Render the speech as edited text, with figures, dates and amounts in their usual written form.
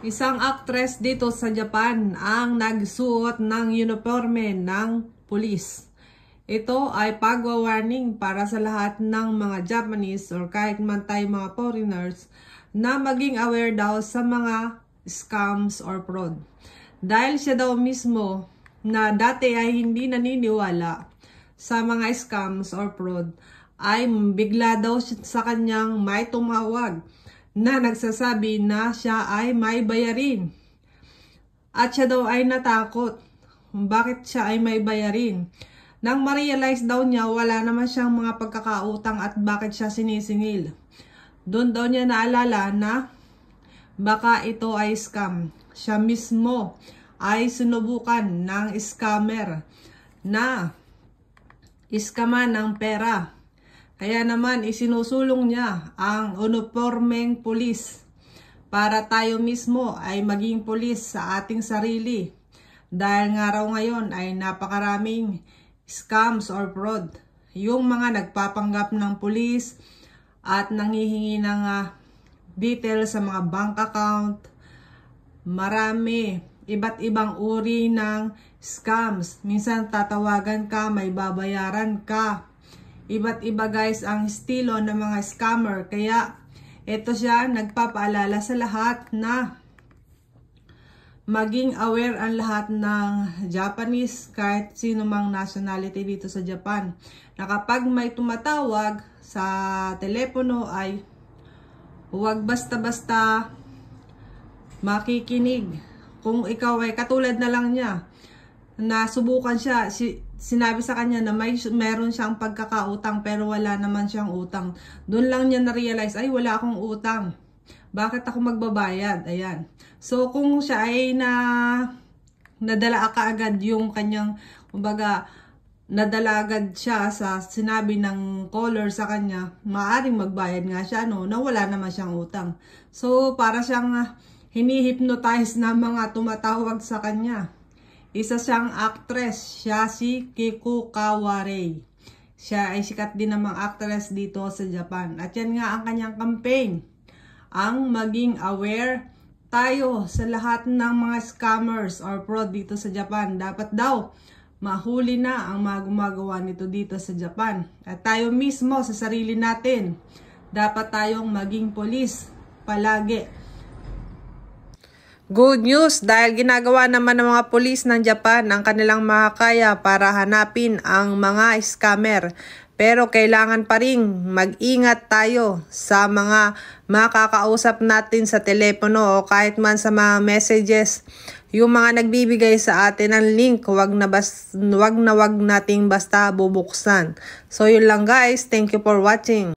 Isang actress dito sa Japan ang nagsuot ng uniforme ng pulis. Ito ay pagwa-warning para sa lahat ng mga Japanese or kahit man tayo mga foreigners na maging aware daw sa mga scams or fraud. Dahil siya daw mismo na dati ay hindi naniniwala sa mga scams or fraud, ay bigla daw sa kanyang may tumawag na nagsasabi na siya ay may bayarin. At siya daw ay natakot. Bakit siya ay may bayarin? Nang ma-realize daw niya wala naman siyang mga pagkakautang at bakit siya sinisingil. Doon daw niya naalala na baka ito ay scam. Siya mismo ay sinubukan ng scammer na iskaman ng pera. Kaya naman isinusulong niya ang uniformeng pulis para tayo mismo ay maging pulis sa ating sarili. Dahil nga raw ngayon ay napakaraming scams or fraud. Yung mga nagpapanggap ng pulis at nanghihingi ng details sa mga bank account. Marami, iba't ibang uri ng scams. Minsan tatawagan ka, may babayaran ka. Iba't iba guys ang estilo ng mga scammer. Kaya ito siya nagpapaalala sa lahat na maging aware ang lahat ng Japanese, kahit sino mang nationality dito sa Japan, na kapag may tumatawag sa telepono ay huwag basta-basta makikinig. Kung ikaw ay katulad na lang niya, nasubukan siya, sinabi sa kanya na meron siyang pagkakautang pero wala naman siyang utang. Doon lang niya na-realize, ay wala akong utang. Bakit ako magbabayad? Ayan. So kung siya ay nadala kaagad yung kanyang, kumbaga, nadala agad siya sa sinabi ng caller sa kanya, maaaring magbayad nga siya, no, na wala naman siyang utang. So para siyang hini-hypnotize na mga tumatawag sa kanya. Isa siyang actress, siya si Kiko Kaware. Siya ay sikat din namang actress dito sa Japan. At yan nga ang kanyang campaign. Ang maging aware tayo sa lahat ng mga scammers or fraud dito sa Japan. Dapat daw mahuli na ang mga gumagawa nito dito sa Japan. At tayo mismo sa sarili natin, dapat tayong maging polis palagi. Good news dahil ginagawa naman ng mga pulis ng Japan ang kanilang makakaya para hanapin ang mga scammer. Pero kailangan pa rin mag-ingat tayo sa mga makakausap natin sa telepono o kahit man sa mga messages. Yung mga nagbibigay sa atin ng link, wag na wag nating basta bubuksan. So yun lang guys, thank you for watching.